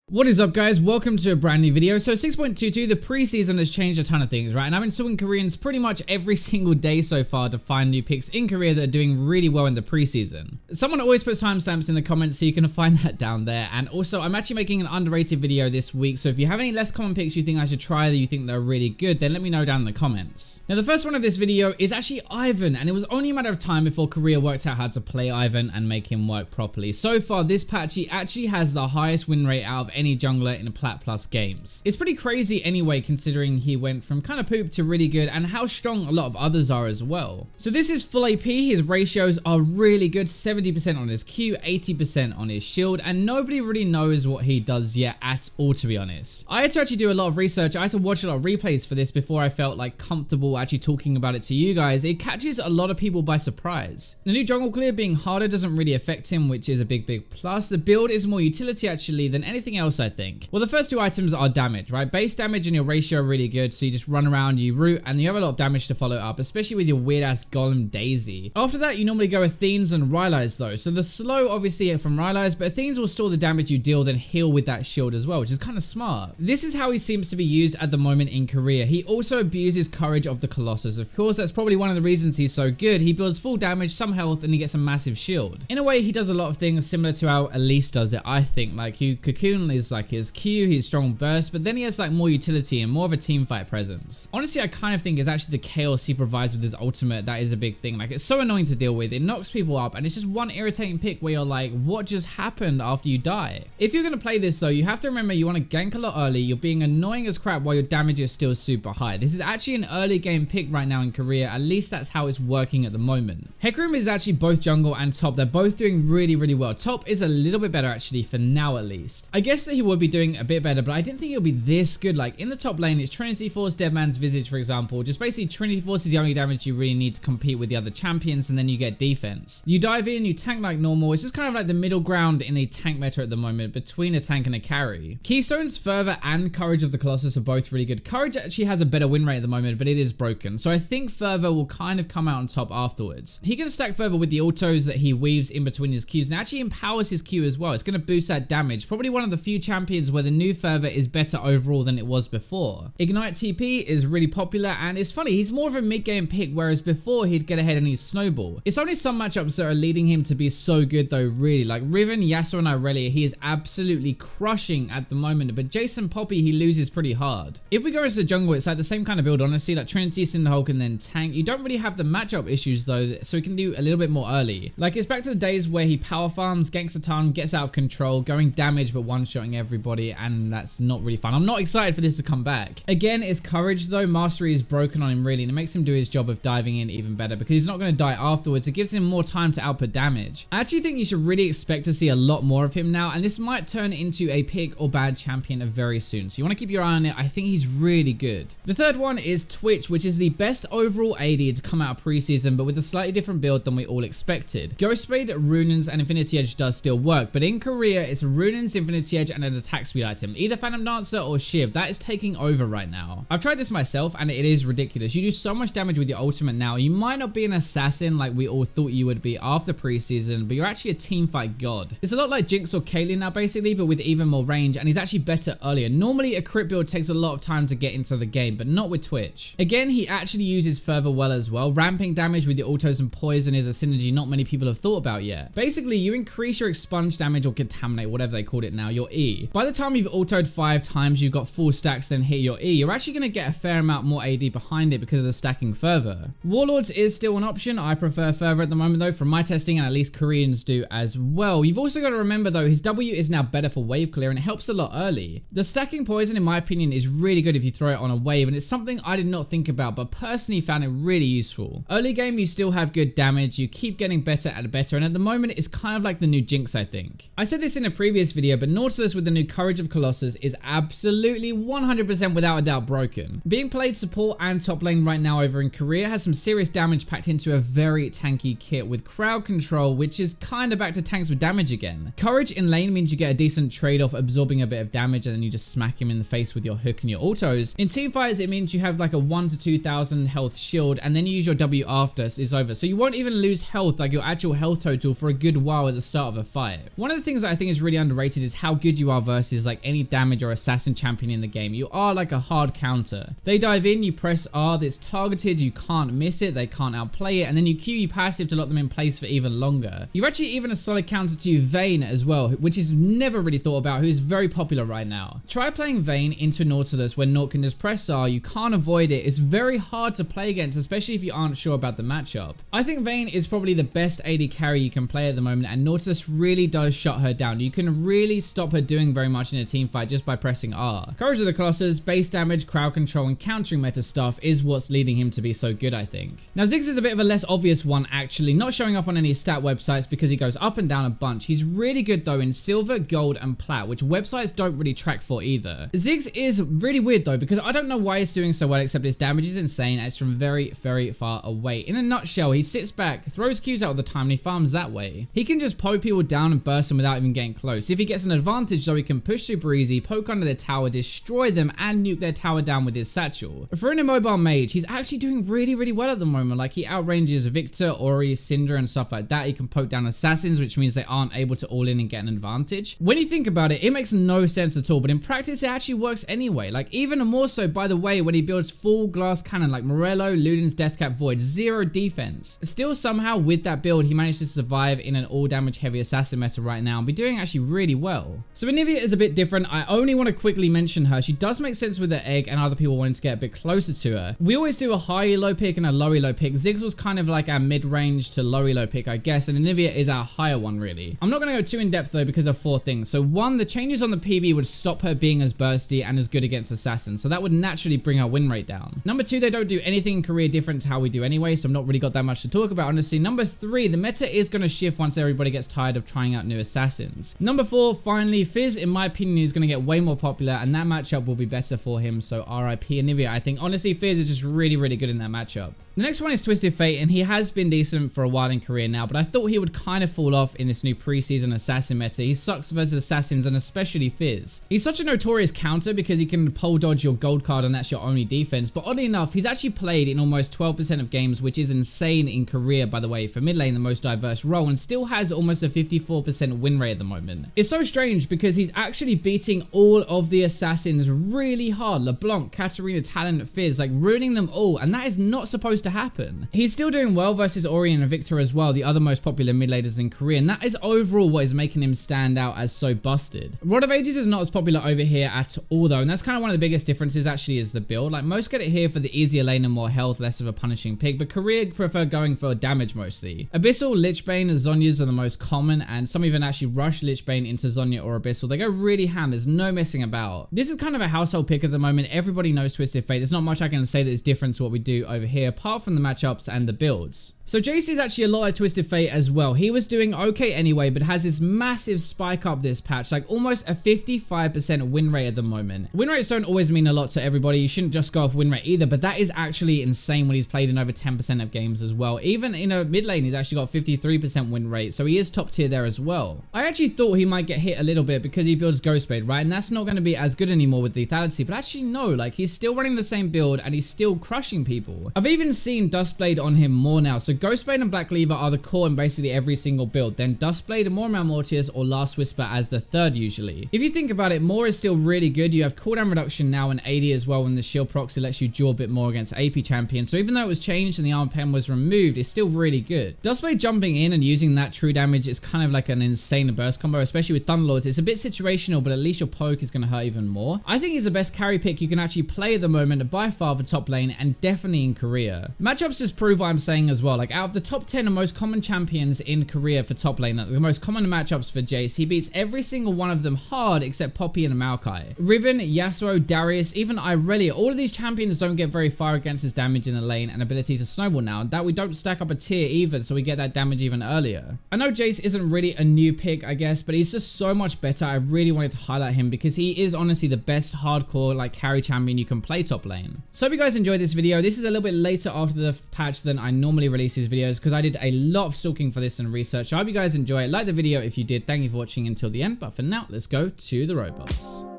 What is up, guys? Welcome to a brand new video. So 6.22, the preseason has changed a ton of things, right? And I've been talking Koreans pretty much every single day so far to find new picks in Korea that are doing really well in the preseason. Someone always puts timestamps in the comments, so you can find that down there. And also, I'm actually making an underrated video this week, so if you have any less common picks you think I should try that you think they're really good, then let me know down in the comments. Now, the first one of this video is actually Ivan, and it was only a matter of time before Korea worked out how to play Ivan and make him work properly. So far, this patch, he actually has the highest win rate out of any jungler in Plat Plus games. It's pretty crazy anyway, considering he went from kind of poop to really good and how strong a lot of others are as well. So this is full AP, his ratios are really good, 70% on his Q, 80% on his shield, and nobody really knows what he does yet at all, to be honest. I had to actually do a lot of research, I had to watch a lot of replays for this before I felt like comfortable actually talking about it to you guys. It catches a lot of people by surprise. The new jungle clear being harder doesn't really affect him, which is a big plus. The build is more utility actually than anything else, I think. Well, the first two items are damage, right? Base damage and your ratio are really good, so you just run around, you root, and you have a lot of damage to follow up, especially with your weird-ass Golem Daisy. After that, you normally go Athenes and Rylai's though, so the slow obviously from Rylai's, but Athenes will store the damage you deal, then heal with that shield as well, which is kind of smart. This is how he seems to be used at the moment in Korea. He also abuses Courage of the Colossus. Of course, that's probably one of the reasons he's so good. He builds full damage, some health, and he gets a massive shield. In a way, he does a lot of things similar to how Elise does it, I think. Like, Cocoon is like his Q, he's strong burst, but then he has like more utility and more of a team fight presence. Honestly, I kind of think it's actually the chaos he provides with his ultimate that is a big thing. Like, it's so annoying to deal with. It knocks people up, and it's just one irritating pick where you're like, what just happened after you die? If you're going to play this though, you have to remember you want to gank a lot early. You're being annoying as crap while your damage is still super high. This is actually an early game pick right now in Korea. At least that's how it's working at the moment. Hecarim is actually both jungle and top. They're both doing really well. Top is a little bit better actually, for now at least. I guess that he would be doing a bit better, but I didn't think it'll be this good. Like, in the top lane, it's Trinity Force, Deadman's Visage, for example. Just basically Trinity Force is the only damage you really need to compete with the other champions, and then you get defense. You dive in, you tank like normal. It's just kind of like the middle ground in the tank meta at the moment between a tank and a carry. Keystones, Fervor, and Courage of the Colossus are both really good. Courage actually has a better win rate at the moment, but it is broken. So I think Fervor will kind of come out on top afterwards. He can stack Fervor with the autos that he weaves in between his Qs, and actually empowers his Q as well. It's going to boost that damage. Probably one of the few champions where the new Fervor is better overall than it was before. Ignite TP is really popular, and it's funny, he's more of a mid-game pick, whereas before he'd get ahead and he'd snowball. It's only some matchups that are leading him to be so good though, really. Like Riven, Yasuo, and Irelia, he is absolutely crushing at the moment, but Jace and Poppy, he loses pretty hard. If we go into the jungle, it's like the same kind of build, honestly, like Trinity, Cinderhulk, and then tank. You don't really have the matchup issues though, so he can do a little bit more early. Like, it's back to the days where he power farms, ganks a ton, gets out of control, going damage but one-shotting everybody, and that's not really fun. I'm not excited for this to come back. Again, it's Courage though. Mastery is broken on him really, and it makes him do his job of diving in even better because he's not going to die afterwards. It gives him more time to output damage. I actually think you should really expect to see a lot more of him now, and this might turn into a pick or bad champion very soon, so you want to keep your eye on it. I think he's really good. The third one is Twitch, which is the best overall AD to come out of preseason, but with a slightly different build than we all expected. Ghost Blade, Runins, and Infinity Edge does still work, but in Korea it's Runins, Infinity Edge, and an attack speed item, either Phantom Dancer or Shiv. That is taking over right now. I've tried this myself and it is ridiculous. You do so much damage with your ultimate now. You might not be an assassin like we all thought you would be after preseason, but you're actually a team fight god. It's a lot like Jinx or Caitlyn now basically, but with even more range, and he's actually better earlier. Normally a crit build takes a lot of time to get into the game, but not with Twitch. Again, he actually uses Fervor well as well. Ramping damage with your autos and poison is a synergy not many people have thought about yet. Basically, you increase your expunge damage or contaminate, whatever they called it now, your E. By the time you've autoed 5 times, you've got full stacks, then hit your E, you're actually going to get a fair amount more AD behind it because of the stacking Fervor. Warlords is still an option. I prefer Fervor at the moment though from my testing, and at least Koreans do as well. You've also got to remember though, his W is now better for wave clear, and it helps a lot early. The stacking poison in my opinion is really good if you throw it on a wave, and it's something I did not think about, but personally found it really useful. Early game you still have good damage, you keep getting better and better, and at the moment it's kind of like the new Jinx, I think. I said this in a previous video, but Nautilus with the new Courage of Colossus is absolutely 100% without a doubt broken. Being played support and top lane right now over in Korea has some serious damage packed into a very tanky kit with crowd control, which is kind of back to tanks with damage again. Courage in lane means you get a decent trade-off absorbing a bit of damage, and then you just smack him in the face with your hook and your autos. In team fights it means you have like a 1 to 2,000 health shield, and then you use your W after it's over, so you won't even lose health, like your actual health total, for a good while at the start of a fight. One of the things that I think is really underrated is how good good you are versus like any damage or assassin champion in the game. You are like a hard counter. They dive in, you press R, that's targeted, you can't miss it, they can't outplay it, and then you Q your passive to lock them in place for even longer. You're actually even a solid counter to Vayne as well, which is never really thought about, who is very popular right now. Try playing Vayne into Nautilus when Naut can just press R, you can't avoid it, it's very hard to play against, especially if you aren't sure about the matchup. I think Vayne is probably the best AD carry you can play at the moment, and Nautilus really does shut her down. You can really stop her doing very much in a team fight just by pressing R. Courage of the Colossus, base damage, crowd control, and countering meta stuff is what's leading him to be so good, I think. Now Zigz is a bit of a less obvious one actually, not showing up on any stat websites because he goes up and down a bunch. He's really good though in silver, gold, and plat, which websites don't really track for either. Zigz is really weird though, because I don't know why he's doing so well, except his damage is insane and it's from very, very far away. In a nutshell, he sits back, throws Qs out all the time, and he farms that way. He can just poke people down and burst them without even getting close. If he gets an advantage though, he can push super easy, poke under their tower, destroy them, and nuke their tower down with his satchel. For an immobile mage, he's actually doing really, really well at the moment. Like, he outranges Victor, Ori, Syndra, and stuff like that. He can poke down assassins, which means they aren't able to all in and get an advantage. When you think about it, it makes no sense at all, but in practice, it actually works anyway. Like, even more so, by the way, when he builds full glass cannon like Morello, Luden's Deathcap Void, 0 defense. Still, somehow, with that build, he managed to survive in an all-damage heavy assassin meta right now and be doing actually really well. So Anivia is a bit different. I only want to quickly mention her. She does make sense with the egg and other people wanting to get a bit closer to her. We always do a high elo pick and a low elo pick. Zigz was kind of like our mid-range to low elo pick, I guess, and Anivia is our higher one, really. I'm not going to go too in-depth, though, because of 4 things. So 1, the changes on the PB would stop her being as bursty and as good against assassins, so that would naturally bring her win rate down. Number 2, they don't do anything in career different to how we do anyway, so I've not really got that much to talk about, honestly. Number 3, the meta is going to shift once everybody gets tired of trying out new assassins. Number 4, finally, Fizz, in my opinion, is going to get way more popular, and that matchup will be better for him, so RIP Anivia. I think, honestly, Fizz is just really, really good in that matchup. The next one is Twisted Fate, and he has been decent for a while in career now, but I thought he would kind of fall off in this new preseason assassin meta. He sucks versus assassins and especially Fizz. He's such a notorious counter because he can pole dodge your gold card and that's your only defense, but oddly enough, he's actually played in almost 12% of games, which is insane in career, by the way, for mid lane, the most diverse role, and still has almost a 54% win rate at the moment. It's so strange because he's actually beating all of the assassins really hard. LeBlanc, Katarina, Talon, Fizz, like ruining them all, and that is not supposed to happen. He's still doing well versus Ori and Victor as well, the other most popular mid laners in career, and that is overall what is making him stand out as so busted. Rod of Ages is not as popular over here at all though, and that's kind of one of the biggest differences actually is the build. Like, most get it here for the easier lane and more health, less of a punishing pick, but career prefer going for damage mostly. Abyssal, Lichbane, and Zhonya's are the most common, and some even actually rush Lichbane into Zhonya or Abyssal. They go really ham, there's no messing about. This is kind of a household pick at the moment. Everybody knows Twisted Fate. There's not much I can say that is different to what we do over here, apart from the matchups and the builds. So Jace is actually a lot like Twisted Fate as well. He was doing okay anyway, but has this massive spike up this patch, like almost a 55% win rate at the moment. Win rates don't always mean a lot to everybody. You shouldn't just go off win rate either, but that is actually insane when he's played in over 10% of games as well. Even in a mid lane, he's actually got 53% win rate, so he is top tier there as well. I actually thought he might get hit a little bit because he builds Ghostblade, right? And that's not going to be as good anymore with lethality, but actually no, like he's still running the same build and he's still crushing people. I've even seen Dustblade on him more now, so Ghostblade and Black Cleaver are the core in basically every single build, then Dustblade and Mormon Mortius or Last Whisper as the third usually. If you think about it, Moore is still really good. You have cooldown reduction now and 80 as well when the shield proxy lets you duel a bit more against AP champions, so even though it was changed and the arm pen was removed, it's still really good. Dustblade jumping in and using that true damage is kind of like an insane burst combo, especially with Thunderlords. It's a bit situational, but at least your poke is going to hurt even more. I think he's the best carry pick you can actually play at the moment by far for top lane and definitely in career. Matchups just prove what I'm saying as well. Like, out of the top 10 of most common champions in career for top lane, the most common matchups for Jace, he beats every single one of them hard except Poppy and Maokai. Riven, Yasuo, Darius, even Irelia, all of these champions don't get very far against his damage in the lane and ability to snowball now, and that we don't stack up a tier either, so we get that damage even earlier. I know Jace isn't really a new pick, I guess, but he's just so much better. I really wanted to highlight him because he is honestly the best hardcore like carry champion you can play top lane. So hope you guys enjoyed this video. This is a little bit later after the patch than I normally release these videos because I did a lot of stalking for this and research. So I hope you guys enjoy it. Like the video if you did. Thank you for watching until the end, but for now, let's go to the robots.